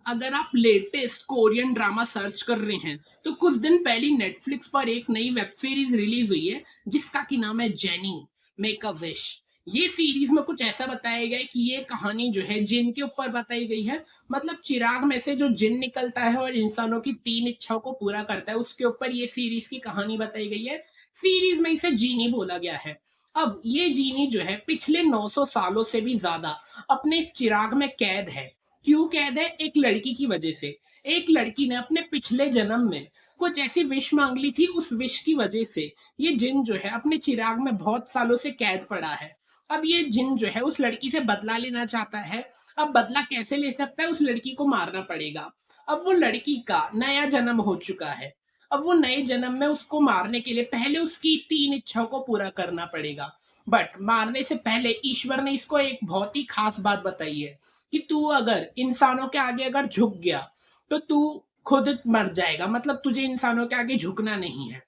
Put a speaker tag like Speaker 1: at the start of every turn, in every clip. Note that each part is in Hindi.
Speaker 1: अगर आप लेटेस्ट कोरियन ड्रामा सर्च कर रहे हैं तो कुछ दिन पहले नेटफ्लिक्स पर एक नई वेब सीरीज रिलीज हुई है जिसका की नाम है जेनी मेक अ विश। ये सीरीज में कुछ ऐसा बताया गया है कि ये कहानी जो है जिन के ऊपर बताई गई है। मतलब चिराग में से जो जिन निकलता है और इंसानों की 3 इच्छाओं को पूरा करता है, उसके ऊपर ये सीरीज की कहानी बताई गई है। सीरीज में इसे जीनी बोला गया है। अब ये जीनी जो है पिछले 900 सालों से भी ज्यादा अपने इस चिराग में कैद है। क्यों कैद है? एक लड़की की वजह से। एक लड़की ने अपने पिछले जन्म में कुछ ऐसी विश मांग ली थी, उस विश की वजह से ये जिन जो है अपने चिराग में बहुत सालों से कैद पड़ा है। अब ये जिन जो है उस लड़की से बदला लेना चाहता है। अब बदला कैसे ले सकता है? उस लड़की को मारना पड़ेगा। अब वो लड़की का नया जन्म हो चुका है। अब वो नए जन्म में उसको मारने के लिए पहले उसकी 3 इच्छाओं को पूरा करना पड़ेगा। बट मारने से पहले ईश्वर ने इसको एक बहुत ही खास बात बताई है कि तू अगर इंसानों के आगे अगर झुक गया तो तू खुद मर जाएगा। मतलब तुझे इंसानों के आगे झुकना नहीं है।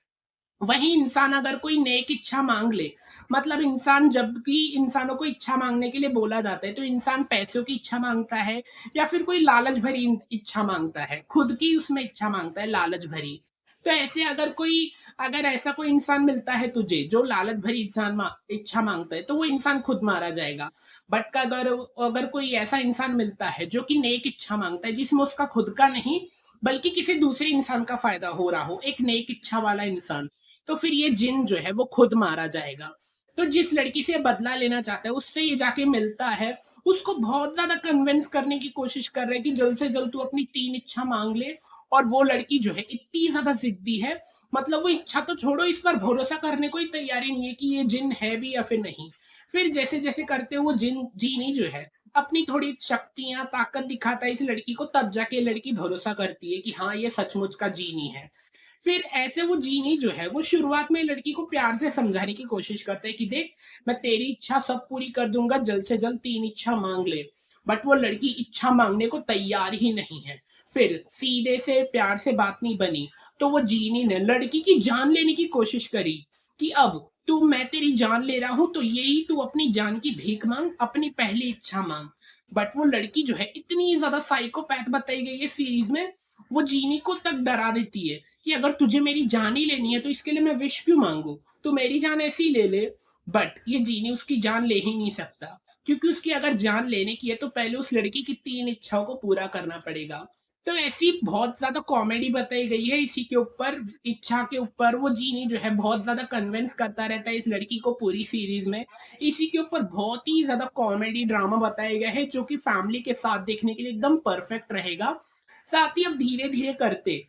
Speaker 1: वही इंसान अगर कोई नेक इच्छा मांग ले, मतलब इंसान जब भी इंसानों को इच्छा मांगने के लिए बोला जाता है तो इंसान पैसों की इच्छा मांगता है या फिर कोई लालच भरी इच्छा मांगता है, खुद की उसमें इच्छा मांगता है लालच भरी। तो ऐसे अगर ऐसा कोई इंसान मिलता है तुझे जो लालच भरी इच्छा मांगता है तो वो इंसान खुद मारा जाएगा। बट अगर अगर कोई ऐसा इंसान मिलता है जो कि नेक इच्छा मांगता है जिसमें उसका खुद का नहीं बल्कि किसी दूसरे इंसान का फायदा हो रहा हो, एक नेक इच्छा वाला इंसान, तो फिर ये जिन जो है वो खुद मारा जाएगा। तो जिस लड़की से बदला लेना चाहता है उससे ये जाके मिलता है, उसको बहुत ज्यादा कन्विंस करने की कोशिश कर रहे हैं कि जल्द से जल्द तू अपनी 3 इच्छा मांग ले। और वो लड़की जो है इतनी ज्यादा जिद्दी है, मतलब वो इच्छा तो छोड़ो, इस पर भरोसा करने को ही तैयारी नहीं है कि ये जिन है भी या फिर नहीं। फिर जैसे जैसे करते वो जिन जीनी जो है अपनी थोड़ी शक्तियां ताकत दिखाता है इस लड़की को, तब जाके लड़की भरोसा करती है कि हाँ ये सचमुच का जीनी है। फिर ऐसे वो जीनी जो है वो शुरुआत में लड़की को प्यार से समझाने की कोशिश करता है कि देख, मैं तेरी इच्छा सब पूरी कर दूंगा, जल्द से जल्द 3 इच्छा मांग ले। बट वो लड़की इच्छा मांगने को तैयार ही नहीं है। फिर सीधे से प्यार से बात नहीं बनी तो वो जीनी ने लड़की की जान लेने की कोशिश करी कि अब तू, मैं तेरी जान ले रहा हूं तो यही तू अपनी जान की भीख मांग, अपनी पहली इच्छा मांग। बट वो लड़की जो है इतनी ज्यादा साइकोपैथ बताई गई है सीरीज में, वो जीनी को तक डरा देती है कि अगर तुझे मेरी जान ही लेनी है तो इसके लिए मैं विश क्यों मांगू, तू मेरी जान ऐसे ही ले ले। बट ये जीनी उसकी जान ले ही नहीं सकता, क्योंकि उसकी अगर जान लेने की है तो पहले उस लड़की की 3 इच्छाओं को पूरा करना पड़ेगा। तो ऐसी बहुत ज्यादा कॉमेडी बताई गई है इसी के ऊपर, इच्छा के ऊपर। वो जीनी जो है बहुत ज्यादा कन्विंस करता रहता है इस लड़की को पूरी सीरीज में। इसी के ऊपर बहुत ही ज्यादा कॉमेडी ड्रामा बताया गया है जो कि फैमिली के साथ देखने के लिए एकदम परफेक्ट रहेगा। साथ ही अब धीरे धीरे करते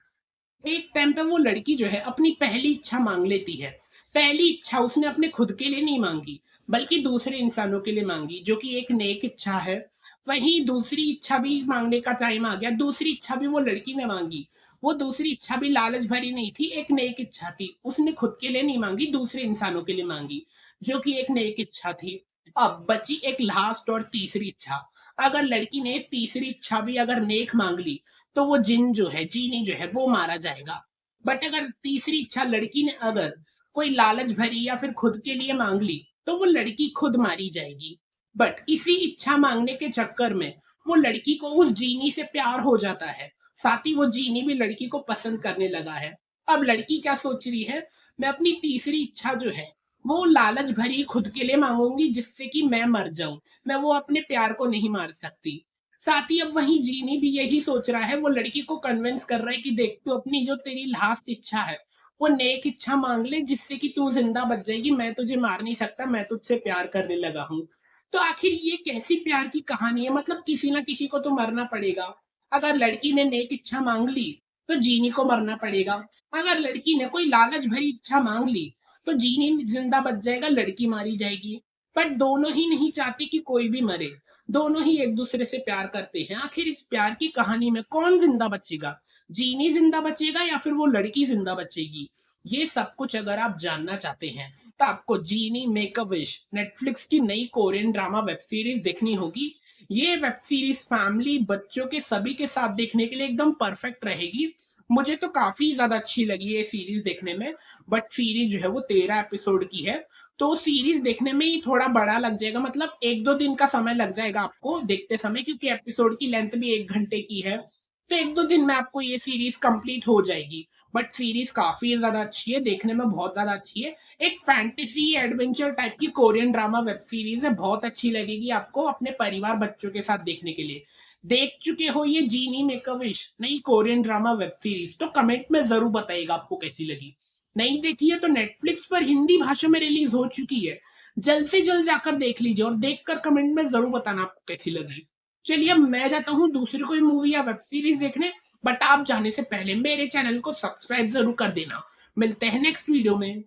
Speaker 1: एक टाइम पे वो लड़की जो है अपनी पहली इच्छा मांग लेती है। पहली इच्छा उसने अपने खुद के लिए नहीं मांगी बल्कि दूसरे इंसानों के लिए मांगी, जो कि एक नेक इच्छा है। वहीं दूसरी इच्छा भी मांगने का टाइम आ गया, दूसरी इच्छा भी वो लड़की ने मांगी। वो दूसरी इच्छा भी लालच भरी नहीं थी, एक नेक इच्छा थी, उसने खुद के लिए नहीं मांगी, दूसरे इंसानों के लिए मांगी, जो कि एक नेक इच्छा थी। अब बची एक लास्ट और तीसरी इच्छा। अगर लड़की ने तीसरी इच्छा भी अगर नेक मांग ली तो वो जिन जो है, जीनी जो है वो मारा जाएगा। बट अगर तीसरी इच्छा लड़की ने अगर कोई लालच भरी या फिर खुद के लिए मांग ली तो वो लड़की खुद मारी जाएगी। बट इसी इच्छा मांगने के चक्कर में वो लड़की को उस जीनी से प्यार हो जाता है। साथ ही वो जीनी भी लड़की को पसंद करने लगा है। अब लड़की क्या सोच रही है, मैं अपनी तीसरी इच्छा जो है वो लालच भरी खुद के लिए मांगूंगी जिससे कि मैं मर जाऊं, मैं वो अपने प्यार को नहीं मार सकती। साथ ही अब वही जीनी भी यही सोच रहा है, वो लड़की को कन्विंस कर रहा है कि देख, तू अपनी जो तेरी लास्ट इच्छा है वो नेक इच्छा मांग ले जिससे कि तू जिंदा बच जाएगी, मैं तुझे मार नहीं सकता, मैं तुझसे प्यार करने लगा हूँ। तो आखिर ये कैसी प्यार की कहानी है? मतलब किसी ना किसी को तो मरना पड़ेगा। अगर लड़की ने नेक इच्छा मांग ली तो जीनी को मरना पड़ेगा। अगर लड़की ने कोई लालच भरी इच्छा मांग ली तो जीनी जिंदा बच जाएगा, लड़की मारी जाएगी। बट दोनों ही नहीं चाहते कि कोई भी मरे, दोनों ही एक दूसरे से प्यार करते हैं। आखिर इस प्यार की कहानी में कौन जिंदा बचेगा? जीनी जिंदा बचेगा या फिर वो लड़की जिंदा बचेगी? ये सब कुछ अगर आप जानना चाहते हैं तो आपको जीनी मेक अ विश, नेटफ्लिक्स की नई कोरियन ड्रामा वेब सीरीज देखनी होगी। ये वेब सीरीज फैमिली बच्चों के सभी के साथ देखने के लिए एकदम परफेक्ट रहेगी। मुझे तो काफी ज्यादा अच्छी लगी है सीरीज देखने में। बट सीरीज जो है वो 13 एपिसोड की है। तो सीरीज़ देखने में ही थोड़ा बड़ा लग जाएगा, मतलब 1-2 दिन का समय लग जाएगा आपको देखते समय, क्योंकि एपिसोड की लेंथ भी 1 घंटे की है। तो 1-2 दिन में आपको ये सीरीज़ कंप्लीट हो जाएगी। बट सीरीज़ काफ़ी ज़्यादा अच्छी है, देखने में बहुत ज़्यादा अच्छी है। एक फैंटेसी एडवेंचर टाइप की कोरियन ड्रामा वेब सीरीज़ है, बहुत अच्छी लगेगी आपको अपने परिवार बच्चों के साथ देखने के लिए। देख चुके हो ये जीनी मेक अ विश नई कोरियन ड्रामा वेब सीरीज़? तो कमेंट में ज़रूर बताइएगा आपको कैसी लगी। नहीं देखी है तो नेटफ्लिक्स पर हिंदी भाषा में रिलीज हो चुकी है। जल्द से जल्द जाकर देख लीजिए और देखकर कमेंट में ज़रूर बताना आपको कैसी लगी। चलिए अब मैं जाता हूँ दूसरी कोई मूवी या वेब सीरीज़ देखने, बट आप जाने से पहले मेरे चैनल को सब्सक्राइब ज़रूर कर देना। मिलते हैं नेक्स्ट वीडियो में।